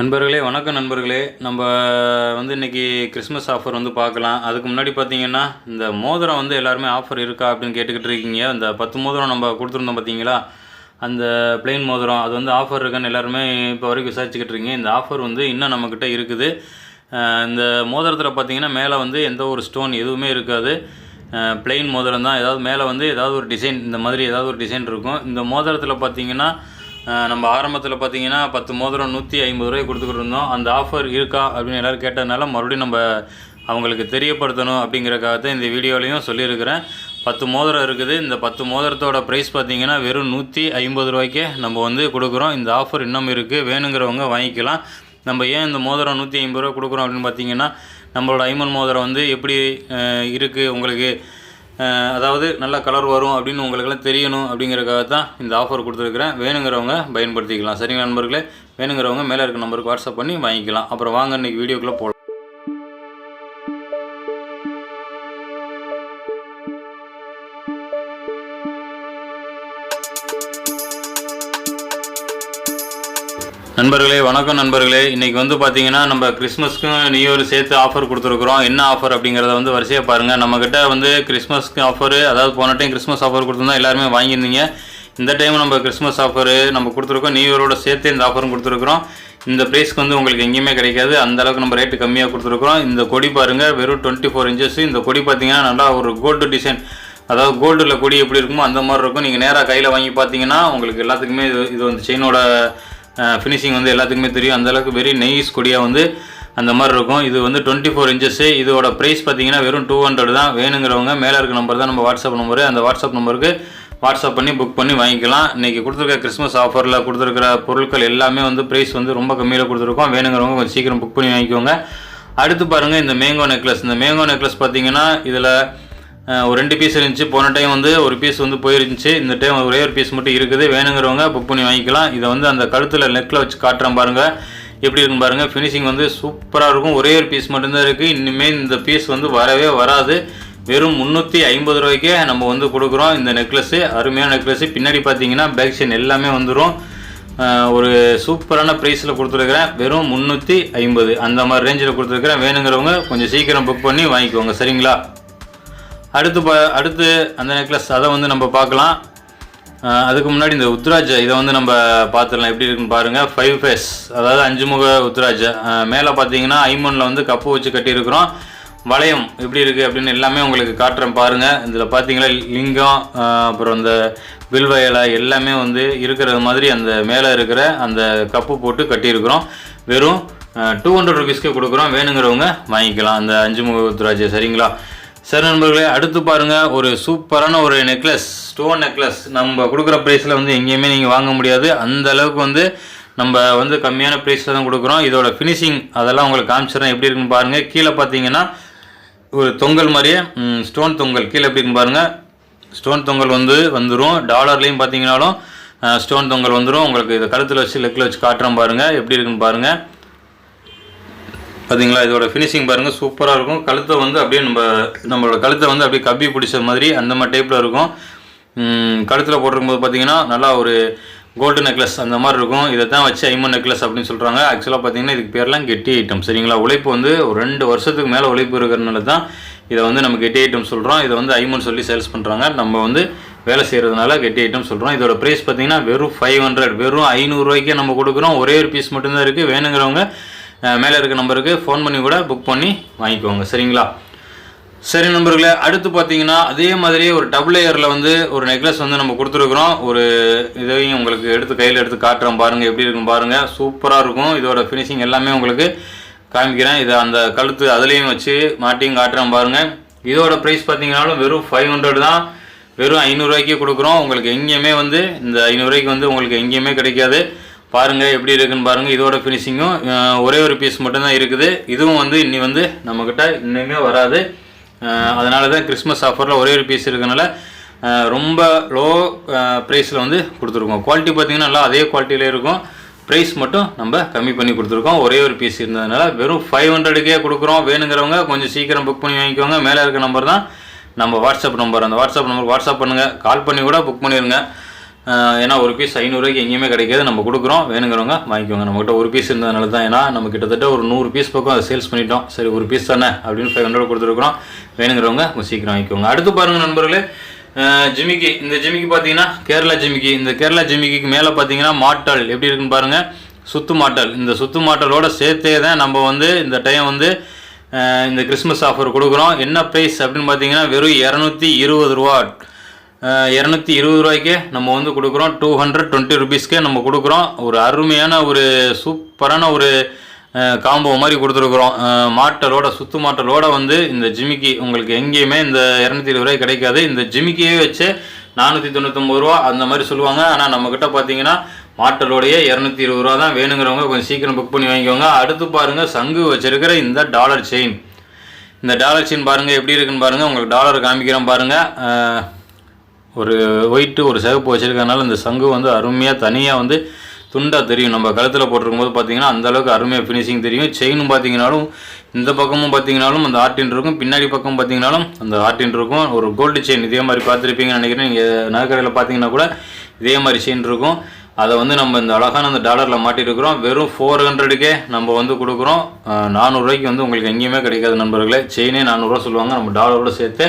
நண்பர்களே வணக்கம் நண்பர்களே. நம்ம இன்றைக்கி கிறிஸ்மஸ் ஆஃபர் பார்க்கலாம். அதுக்கு முன்னாடி பார்த்தீங்கன்னா, இந்த மோதிரம் எல்லாருமே ஆஃபர் இருக்கா அப்படின்னு கேட்டுக்கிட்டு இருக்கீங்க. இந்த 10 மோதிரம் நம்ம கொடுத்துருந்தோம் பார்த்தீங்களா, அந்த பிளெயின் மோதிரம் அது ஆஃபர் இருக்கான்னு எல்லாருமே இப்போ வரைக்கும் விசாரிச்சுக்கிட்டு இருக்கீங்க. இந்த ஆஃபர் இன்னும் நம்மக்கிட்ட இருக்குது. இந்த மோதிரத்தில் பார்த்தீங்கன்னா மேலே எந்த ஒரு ஸ்டோன் எதுவுமே இருக்காது. பிளெயின் மோதிரம் தான். ஏதாவது மேலே ஏதாவது ஒரு டிசைன், இந்த மாதிரி ஏதாவது ஒரு டிசைன் இருக்கும். இந்த மோதிரத்தில் பார்த்தீங்கன்னா நம்ம ஆரம்பத்தில் பார்த்தீங்கன்னா 10 மோதிரம் 150 ரூபாய் கொடுத்துக்கிட்டு இருந்தோம். அந்த ஆஃபர் இருக்கா அப்படின்னு எல்லோரும் கேட்டதுனால மறுபடியும் நம்ம அவங்களுக்கு தெரியப்படுத்தணும் அப்படிங்கிறக்காக தான் இந்த வீடியோலையும் சொல்லியிருக்கிறேன். 10 மோதிரம் இருக்குது. இந்த 10 மோதிரத்தோட ப்ரைஸ் பார்த்தீங்கன்னா வெறும் 150 ரூபாய்க்கே நம்ம கொடுக்குறோம். இந்த ஆஃபர் இன்னும் இருக்குது. வேணுங்கிறவங்க வாங்கிக்கலாம். நம்ம ஏன் இந்த மோதிரம் 150 ரூபா கொடுக்குறோம் அப்படின்னு பார்த்தீங்கன்னா, நம்மளோட ஐமன் மோதிரம் எப்படி இருக்குது உங்களுக்கு, அதாவது நல்ல கலர் வரும் அப்படின்னு உங்களுக்கெல்லாம் தெரியணும் அப்படிங்கிறக்காக தான் இந்த ஆஃபர் கொடுத்துருக்குறேன். வேணுங்கிறவங்க பயன்படுத்திக்கலாம். சரிங்க நண்பர்களே, வேணுங்கிறவங்க மேலே இருக்க நம்பருக்கு வாட்ஸ்அப் பண்ணி வாங்கிக்கலாம். அப்புறம் வாங்க இன்றைக்கி வீடியோக்குள்ளே போகலாம். நண்பர்களே வணக்கம் நண்பர்களே. இன்றைக்கி பார்த்தீங்கன்னா நம்ம கிறிஸ்மஸ்க்கும் நியூ இயர் சேர்த்து ஆஃபர் கொடுத்துருக்குறோம். என்ன ஆஃபர் அப்படிங்கிறத வரிசையாக பாருங்கள். நம்மக்கிட்ட கிறிஸ்மஸ்க்கு ஆஃபரு, அதாவது போன டைம் கிறிஸ்மஸ் ஆஃபர் கொடுத்துருந்தா எல்லாருமே வாங்கியிருந்தீங்க. இந்த டைம் நம்ம கிறிஸ்மஸ் ஆஃபரு நம்ம கொடுத்துருக்கோம். நியூ இயரோட சேர்த்து இந்த ஆஃபரும் கொடுத்துருக்குறோம். இந்த ப்ரைஸ்க்கு உங்களுக்கு எங்கேயுமே கிடைக்காது. அந்தளவுக்கு நம்ம ரேட்டு கம்மியாக கொடுத்துருக்குறோம். இந்த கொடி பாருங்கள், வெறும் 24 இன்ச்சஸ். இந்த கொடி பார்த்தீங்கன்னா நல்லா ஒரு கோல்டு டிசைன், அதாவது கோல்டில் கொடி எப்படி இருக்குமோ அந்த மாதிரி இருக்கும். நீங்கள் நேராக கையில் வாங்கி பார்த்தீங்கன்னா உங்களுக்கு எல்லாத்துக்குமே இது செயினோட ஃபினிஷிங் எல்லாத்துக்குமே தெரியும். அந்தளவுக்கு வெரி நைஸ் கொடியாக அந்த மாதிரி இருக்கும். இது 24 இன்ச்சஸ்ஸு. இதோட ப்ரைஸ் பார்த்தீங்கன்னா வெறும் 200 தான். வேணுங்கிறவங்க மேலே இருக்க நம்பர் தான் நம்ம வாட்ஸ்அப் நம்பரு. அந்த வாட்ஸ்அப் நம்பருக்கு வாட்ஸ்அப் பண்ணி புக் பண்ணி வாங்கிக்கலாம். இன்றைக்கி கொடுத்துருக்க கிறிஸ்மஸ் ஆஃபரில் கொடுத்துருக்கிற பொருட்கள் எல்லாமே ப்ரைஸ் ரொம்ப கம்மியில் கொடுத்துருக்கோம். வேணுங்கிறவங்க கொஞ்சம் சீக்கிரம் புக் பண்ணி வாங்கிக்கோங்க. அடுத்து பாருங்கள், இந்த மேங்கோ நெக்லஸ். இந்த மேங்கோ நெக்லஸ் பார்த்தீங்கன்னா இதில் ஒரு 2 பீஸ் இருந்துச்சு. போன டைம் ஒரு பீஸ் போயிருந்துச்சு. இந்த டைம் ஒரே ஒரு பீஸ் மட்டும் இருக்குது. வேணுங்கிறவங்க புக் பண்ணி வாங்கிக்கலாம். இதை அந்த கழுத்தில் நெக்கில் வச்சு காட்டுறேன் பாருங்கள், எப்படி இருக்குன்னு பாருங்கள். ஃபினிஷிங் சூப்பராக இருக்கும். ஒரே ஒரு பீஸ் மட்டும்தான் இருக்குது. இனிமேல் இந்த பீஸ் வரவே வராது. வெறும் 350 ரூபாய்க்கே நம்ம கொடுக்குறோம் இந்த நெக்லஸ்ஸு. அருமையான நெக்லஸ்ஸு. பின்னாடி பார்த்தீங்கன்னா பேக் செயின் எல்லாமே வந்துடும். ஒரு சூப்பரான ப்ரைஸில் கொடுத்துருக்குறேன். வெறும் 350 அந்த மாதிரி ரேஞ்சில் கொடுத்துருக்குறேன். வேணுங்கிறவங்க கொஞ்சம் சீக்கிரம் புக் பண்ணி வாங்கிக்கோங்க. சரிங்களா? அடுத்து அந்த நெக்லஸ் அதை நம்ம பார்க்கலாம். அதுக்கு முன்னாடி இந்த உத்ராஜை இதை நம்ம பார்த்துடலாம், எப்படி இருக்குன்னு பாருங்கள். 5 ஃபேஸ், அதாவது 5 முக உத்ராஜை. மேலே பார்த்தீங்கன்னா ஐமனில் கப்பு வச்சு கட்டியிருக்கிறோம். வளையம் எப்படி இருக்குது அப்படின்னு எல்லாமே உங்களுக்கு காட்டுறேன் பாருங்கள். இதில் பார்த்தீங்கன்னா லிங்கம், அப்புறம் இந்த வில்வயலை எல்லாமே இருக்கிற மாதிரி அந்த மேலே இருக்கிற அந்த கப்பு போட்டு கட்டியிருக்கிறோம். வெறும் 200 ருபீஸ்க்கு கொடுக்குறோம். வேணுங்கிறவங்க வாங்கிக்கலாம் அந்த 5 முக உத்ராஜை. சரிங்களா? சரி நண்பர்களே, அடுத்து பாருங்கள், ஒரு சூப்பரான ஒரு நெக்லஸ், ஸ்டோன் நெக்லஸ். நம்ம கொடுக்குற ப்ரைஸில் எங்கேயுமே நீங்கள் வாங்க முடியாது. அந்த அளவுக்கு நம்ம கம்மியான ப்ரைஸில் தான் கொடுக்குறோம். இதோட ஃபினிஷிங் அதெல்லாம் உங்களுக்கு காமிச்சிடறேன் எப்படி இருக்குன்னு பாருங்கள். கீழே பார்த்தீங்கன்னா ஒரு தொங்கல் மாதிரியே ஸ்டோன் தொங்கல் கீழே எப்படி இருக்குன்னு பாருங்கள். ஸ்டோன் தொங்கல் வந்துடும். டாலர்லேயும் பார்த்தீங்கன்னாலும் ஸ்டோன் தொங்கல் வந்துடும். உங்களுக்கு இதை கழுத்தில் வச்சு லெக்கில் வச்சு காட்டுறேன் பாருங்கள், எப்படி இருக்குன்னு பாருங்கள். பார்த்தீங்களா? இதோட ஃபினிஷிங் பாருங்கள், சூப்பராக இருக்கும். கழுத்தை அப்படியே நம்மளோட கழுத்தை அப்படியே கப்பி பிடிச்ச மாதிரி அந்த மாதிரி டைப்பில் இருக்கும். கழுத்தில் போட்டிருக்கும்போது பார்த்தீங்கன்னா நல்லா ஒரு கோல்டு நெக்லஸ் அந்த மாதிரி இருக்கும். இதை தான் வச்சு ஐமன் நெக்லஸ் அப்படின்னு சொல்கிறாங்க. ஆக்சுவலாக பார்த்தீங்கன்னா இதுக்கு பேர்லாம் கெட்டி ஐட்டம். சரிங்களா? உழைப்பு ஒரு 2 வருஷத்துக்கு மேலே உழைப்பு இருக்கிறதுனால தான் இதை நம்ம கெட்டி ஐட்டம் சொல்கிறோம். இதை ஐமன் சொல்லி சேல்ஸ் பண்ணுறாங்க. நம்ம வேலை செய்கிறதுனால கெட்டி ஐட்டம் சொல்கிறோம். இதோட ப்ரைஸ் பார்த்தீங்கன்னா வெறும் 500, வெறும் 500 ரூபாய்க்கே நம்ம கொடுக்குறோம். ஒரே ஒரு பீஸ் மட்டும்தான் இருக்குது. வேணுங்கிறவங்க மேலே இருக்க நம்பருக்கு ஃபோன் பண்ணி கூட புக் பண்ணி வாங்கிக்கோங்க. சரிங்களா? சரி நண்பர்களே, அடுத்து பார்த்தீங்கன்னா அதே மாதிரியே ஒரு டபுள் லேயரில் ஒரு நெக்லஸ் நம்ம கொடுத்துருக்குறோம். ஒரு இதையும் உங்களுக்கு கையில் எடுத்து காட்டுறோம் பாருங்கள், எப்படி இருக்குன்னு பாருங்கள். சூப்பராக இருக்கும். இதோட ஃபினிஷிங் எல்லாமே உங்களுக்கு காமிக்கிறேன். இதை அந்த கழுத்து அதுலேயும் வச்சு மாட்டியும் காட்டுறேன் பாருங்கள். இதோட ப்ரைஸ் பார்த்தீங்கன்னாலும் வெறும் 500 தான். வெறும் 500 ரூபாய்க்கே கொடுக்குறோம். உங்களுக்கு எங்கேயுமே இந்த 500 ரூபாய்க்கு உங்களுக்கு எங்கேயுமே கிடைக்காது. பாருங்கள் எப்படி இருக்குன்னு பாருங்கள். இதோட ஃபினிஷிங்கும் ஒரே ஒரு பீஸ் மட்டும்தான் இருக்குது. இதுவும் இன்னி நம்மக்கிட்ட இன்னுமே வராது. அதனால தான் கிறிஸ்மஸ் ஆஃபரில் ஒரே ஒரு பீஸ் இருக்கனால ரொம்ப லோ ப்ரைஸில் கொடுத்துருக்கோம். குவாலிட்டி பார்த்திங்கன்னா நல்லா அதே குவாலிட்டியில் இருக்கும். ப்ரைஸ் மட்டும் நம்ம கம்மி பண்ணி கொடுத்துருக்கோம். ஒரே ஒரு பீஸ் இருந்ததுனால வெறும் 500க்கே கொடுக்குறோம். வேணுங்கிறவங்க கொஞ்சம் சீக்கிரம் புக் பண்ணி வாங்கிக்கோங்க. மேலே இருக்க நம்பர் தான் நம்ம வாட்ஸ்அப் நம்பர். அந்த வாட்ஸ்அப் நம்பருக்கு வாட்ஸ்அப் பண்ணுங்கள், கால் பண்ணி கூட புக் பண்ணிடுங்க. ஏன்னா ஒரு பீஸ் 500 ரூபாய்க்கு எங்கேயுமே கிடைக்காது, நம்ம கொடுக்குறோம். வேணுங்கிறவங்க வாங்கிக்கோங்க. நம்மகிட்ட ஒரு பீஸ் இருந்ததுனால தான், ஏன்னா நம்ம கிட்டத்தட்ட ஒரு 100 பீஸ் பக்கம் அதை சேல்ஸ் பண்ணிட்டோம். சரி ஒரு பீஸ் தானே அப்படின்னு 500 கொடுத்துருக்குறோம். வேணுங்கிறவங்க சீக்கிரம் வாங்கிக்கோங்க. அடுத்து பாருங்கள் நண்பர்களே, ஜிமிக்கி. இந்த ஜிமிக்கி பார்த்தீங்கன்னா கேரளா ஜிமிக்கி. இந்த கேரளா ஜிமிக்கிக்கு மேலே பார்த்தீங்கன்னா மாட்டல் எப்படி இருக்குன்னு பாருங்கள், சுத்து மாட்டல். இந்த சுத்து மாட்டலோட சேர்த்தே தான் நம்ம வந்து இந்த டைம் வந்து இந்த கிறிஸ்மஸ் ஆஃபர் கொடுக்குறோம். என்ன ப்ரைஸ் அப்படின்னு பார்த்தீங்கன்னா வெறும் 220 ரூபா. 220 ரூபாய்க்கே நம்ம வந்து கொடுக்குறோம். 220 ருபீஸ்க்கே நம்ம கொடுக்குறோம். ஒரு அருமையான ஒரு சூப்பரான ஒரு காம்போ மாதிரி கொடுத்துருக்குறோம். மாட்டலோட சுத்து மாட்டலோட வந்து இந்த ஜிமிக்கி உங்களுக்கு எங்கேயுமே இந்த 220 ரூபாய் கிடைக்காது. இந்த ஜிமிக்கியே வச்சு 499 ரூபா அந்த மாதிரி சொல்லுவாங்க. ஆனால் நம்மக்கிட்ட பார்த்தீங்கன்னா மாட்டலோடைய 220 ரூபா தான். வேணுங்கிறவங்க கொஞ்சம் சீக்கிரம் புக் பண்ணி வாங்கிக்கோங்க. அடுத்து பாருங்கள், சங்கு வச்சிருக்கிற இந்த டாலர் செயின். இந்த டாலர் செயின் பாருங்கள் எப்படி இருக்குன்னு பாருங்கள். உங்களுக்கு டாலர் காமிக்கிறோம் பாருங்கள். ஒரு ஒயிட்டு ஒரு சிவப்பு வச்சுருக்கனால இந்த சங்கு வந்து அருமையாக தனியாக வந்து துண்டாக தெரியும். நம்ம கழுத்தில் போட்டிருக்கும் போது பார்த்தீங்கன்னா அந்தளவுக்கு அருமையாக ஃபினிஷிங் தெரியும். செயினும் பார்த்தீங்கன்னாலும் இந்த பக்கமும் பார்த்தீங்கன்னாலும் அந்த ஆர்டின் இருக்கும், பின்னாடி பக்கம் பார்த்தீங்கன்னாலும் அந்த ஆர்டின் இருக்கும். ஒரு கோல்டு செயின் இதே மாதிரி பார்த்துருப்பீங்கன்னு நினைக்கிறேன். நீங்கள் நகைக்கடையில் பார்த்தீங்கன்னா கூட இதே மாதிரி செயின் இருக்கும். அதை வந்து நம்ம இந்த அழகான அந்த டாலரில் மாட்டிருக்கிறோம். வெறும் 400க்கே நம்ம வந்து கொடுக்குறோம். 400 ரூபாய்க்கு வந்து உங்களுக்கு எங்கேயுமே கிடைக்காது நண்பர்களே. செயினே 400 ரூபா சொல்லுவாங்க, நம்ம டாலரோடு சேர்த்து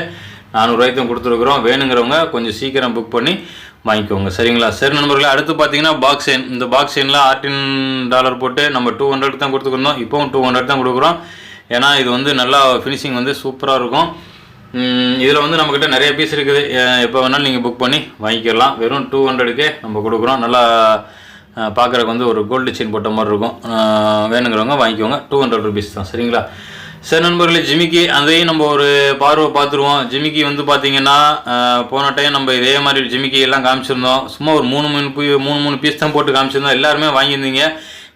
400 ரூபாய்க்கும் கொடுத்துருக்குறோம். வேணுங்கிறவங்க கொஞ்சம் சீக்கிரம் புக் பண்ணி வாங்கிக்கோங்க. சரிங்களா? சரி நண்பர்களே, அடுத்து பார்த்தீங்கன்னா பாக்ஸ் செயின். இந்த பாக்ஸ் செயினில் ஆர்டின் டாலர் போட்டு நம்ம 200 தான் கொடுத்துருந்தோம். இப்போவும் 200 தான் கொடுக்குறோம். ஏன்னா இது வந்து நல்லா ஃபினிஷிங் வந்து சூப்பராக இருக்கும். இதில் வந்து நம்மக்கிட்ட நிறைய பீஸ் இருக்குது. எப்போ வேணாலும் நீங்கள் புக் பண்ணி வாங்கிக்கலாம். வெறும் 200க்கே நம்ம கொடுக்குறோம். நல்லா பார்க்குறக்கு வந்து ஒரு கோல்டு செயின் போட்ட மாதிரி இருக்கும். வேணுங்கிறவங்க வாங்கிக்கோங்க. 200 ருபீஸ் தான். சரிங்களா? சரி நண்பர்களே, ஜிமிக்கி அதையும் நம்ம ஒரு பார்வை பார்த்துருவோம். ஜிமிக்கி வந்து பார்த்தீங்கன்னா போன டைம் நம்ம இதே மாதிரி ஜிமிக்கி எல்லாம் காமிச்சிருந்தோம். சும்மா ஒரு 3 பீஸ் தான் போட்டு காமிச்சிருந்தோம். எல்லாருமே வாங்கியிருந்தீங்க.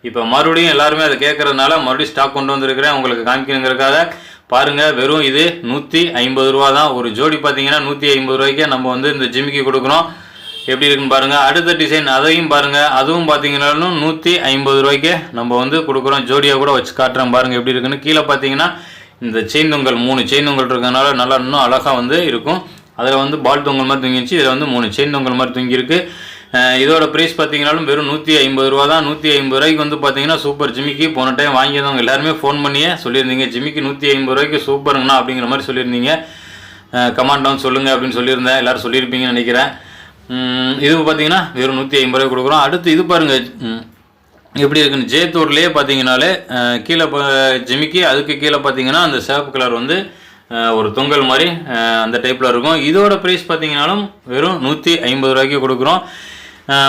இப்போ மறுபடியும் எல்லாருமே அதை கேட்குறதுனால மறுபடியும் ஸ்டாக் கொண்டு வந்திருக்கிறேன் உங்களுக்கு காமிக்கணுங்கிறதுக்காக. பாருங்கள், வெறும் இது 150 ரூபா தான். ஒரு ஜோடி பார்த்தீங்கன்னா 150 ரூபாய்க்கே நம்ம வந்து இந்த ஜிமிக்கி கொடுக்குறோம். எப்படி இருக்குன்னு பாருங்கள். அடுத்த டிசைன் அதையும் பாருங்கள். அதுவும் பார்த்தீங்கன்னாலும் 150 ரூபாய்க்கே நம்ம வந்து கொடுக்குறோம். ஜோடியாக கூட வச்சு காட்டுறேன் பாருங்கள் எப்படி இருக்குன்னு. கீழே பார்த்தீங்கன்னா இந்த செயின் தொங்கல் 3 செயின் தொங்கல் இருக்கிறதுனால நல்லா இன்னும் அழகாக வந்து இருக்கும். அதில் வந்து பால் தொங்கல் மாதிரி தூங்கிடுச்சு. இதில் வந்து 3 செயின் தொங்கல் மாதிரி தூங்கியிருக்கு. இதோட ப்ரைஸ் பார்த்தீங்கன்னாலும் வெறும் 150 ரூபா தான். 150 ரூபாய்க்கு வந்து பார்த்தீங்கன்னா சூப்பர் ஜிமிக்கி. போன டைம் வாங்கியவங்க எல்லாருமே ஃபோன் பண்ணியே சொல்லியிருந்தீங்க, ஜிமிக்கி 150 ரூபாய்க்கு சூப்பருங்கண்ணா அப்படிங்கிற மாதிரி சொல்லியிருந்தீங்க. கமெண்ட் டவுன் சொல்லுங்கள் அப்படின்னு சொல்லியிருந்தேன். எல்லோரும் சொல்லியிருப்பீங்கன்னு நினைக்கிறேன். இது பார்த்தீங்கன்னா வெறும் 150 ரூபாய் கொடுக்குறோம். அடுத்து இது பாருங்கள் எப்படி இருக்குன்னு. ஜேத்தூர்லேயே பார்த்தீங்கன்னாலே கீழே ஜிமிக்கி, அதுக்கு கீழே பார்த்தீங்கன்னா அந்த சிவப்பு கலர் வந்து ஒரு தொங்கல் மாதிரி அந்த டைப்பில் இருக்கும். இதோட ப்ரைஸ் பார்த்தீங்கன்னாலும் வெறும் 150 ரூபாய்க்கு கொடுக்குறோம்.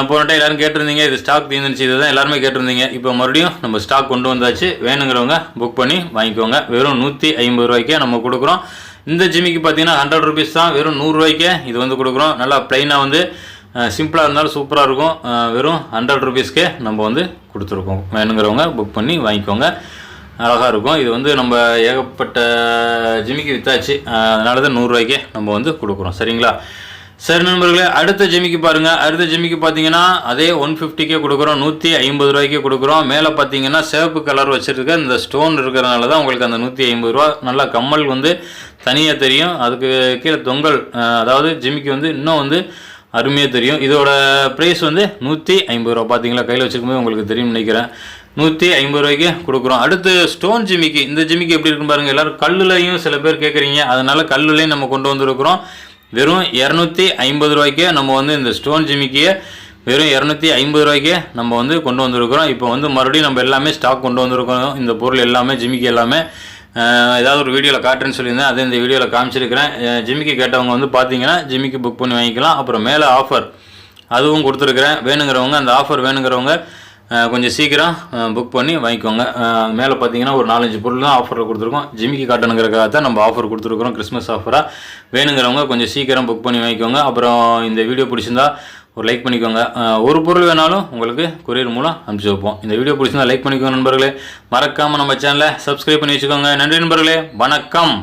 போன டைம் எல்லோரும் கேட்டிருந்தீங்க, இது ஸ்டாக் தீர்ந்துருச்சு, இது தான் எல்லாருமே கேட்டிருந்தீங்க. இப்போ மறுபடியும் நம்ம ஸ்டாக் கொண்டு வந்தாச்சு. வேணுங்கிறவங்க புக் பண்ணி வாங்கிக்கோங்க. வெறும் 150 ரூபாய்க்கே நம்ம கொடுக்குறோம். இந்த ஜிமிக்கு பார்த்தீங்கன்னா 100 ருபீஸ் தான். வெறும் 100 ரூபாய்க்கே இது வந்து கொடுக்குறோம். நல்லா ப்ளைனாக வந்து சிம்பிளாக இருந்தாலும் சூப்பராக இருக்கும். வெறும் 100 ருபீஸ்க்கே நம்ம வந்து கொடுத்துருக்கோம். வேணுங்கிறவங்க புக் பண்ணி வாங்கிக்கோங்க. அழகாக இருக்கும். இது வந்து நம்ம ஏகப்பட்ட ஜிமிக்கி விற்றாச்சு, அதனால தான் 100 ரூபாய்க்கே நம்ம வந்து கொடுக்குறோம். சரிங்களா? சரி நண்பர்களே, அடுத்த ஜிமிக்கி பாருங்கள். அடுத்த ஜிமிக்கி பார்த்தீங்கன்னா அதே 150க்கே கொடுக்குறோம். 150 ரூபாய்க்கே கொடுக்குறோம். மேலே பார்த்தீங்கன்னா சிவப்பு கலர் வச்சுருக்க இந்த ஸ்டோன் இருக்கிறதுனால தான் உங்களுக்கு அந்த 150 ரூபா. நல்லா கம்மல் வந்து தனியாக தெரியும். அதுக்கு கீழே தொங்கல், அதாவது ஜிமிக்கி வந்து இன்னும் வந்து அருமையாக தெரியும். இதோட ப்ரைஸ் வந்து 150 ரூபா. பார்த்தீங்களா, கையில் வச்சுருக்கும்போது உங்களுக்கு தெரியும்னு நினைக்கிறேன். 150 ரூபாய்க்கு கொடுக்குறோம். அடுத்து ஸ்டோன் ஜிமிக்கி. இந்த ஜிமிக்கி எப்படி இருக்குன்னு பாருங்கள். எல்லோரும் கல்லுலையும் சில பேர் கேட்குறீங்க, அதனால் கல்லுலையும் நம்ம கொண்டு வந்திருக்கிறோம். வெறும் 250 ரூபாய்க்கே நம்ம வந்து இந்த ஸ்டோன் ஜிமிக்கியை வெறும் 250 ரூபாய்க்கே நம்ம வந்து கொண்டு வந்திருக்கிறோம். இப்போ வந்து மறுபடியும் நம்ம எல்லாமே ஸ்டாக் கொண்டு வந்திருக்கிறோம். இந்த பொருள் எல்லாமே ஜிமிக்கி எல்லாமே ஏதாவது ஒரு வீடியோவில் காட்டுறேன்னு சொல்லியிருந்தேன், அதே இந்த வீடியோவில் காமிச்சிருக்கிறேன். ஜிமிக்கி கேட்டவங்க வந்து பார்த்தீங்கன்னா ஜிமிக்கி புக் பண்ணி வாங்கிக்கலாம். அப்புறம் மேலே ஆஃபர் அதுவும் கொடுத்துருக்குறேன். வேணுங்கிறவங்க அந்த ஆஃபர் வேணுங்கிறவங்க கொஞ்சம் சீக்கிரம் புக் பண்ணி வாங்கிக்கோங்க. மேலே பார்த்தீங்கன்னா ஒரு 4-5 பொருள் தான் ஆஃபரில் கொடுத்துருக்கோம். ஜிமிக்கி காட்டணுங்கிறக்காக தான் நம்ம ஆஃபர் கொடுத்துருக்குறோம், கிறிஸ்மஸ் ஆஃபராக. வேணுங்கிறவங்க கொஞ்சம் சீக்கிரம் புக் பண்ணி வாங்கிக்கோங்க. அப்புறம் இந்த வீடியோ பிடிச்சிருந்தா ஒரு லைக் பண்ணிக்கோங்க. ஒரு பொருள் வேணாலும் உங்களுக்கு கொரியர் மூலம் அனுப்பிச்சி வைப்போம். இந்த வீடியோ பிடிச்சிருந்தா லைக் பண்ணிக்கோங்க நண்பர்களே. மறக்காமல் நம்ம சேனலை சப்ஸ்கிரைப் பண்ணி வச்சுக்கோங்க. நன்றி நண்பர்களே, வணக்கம்.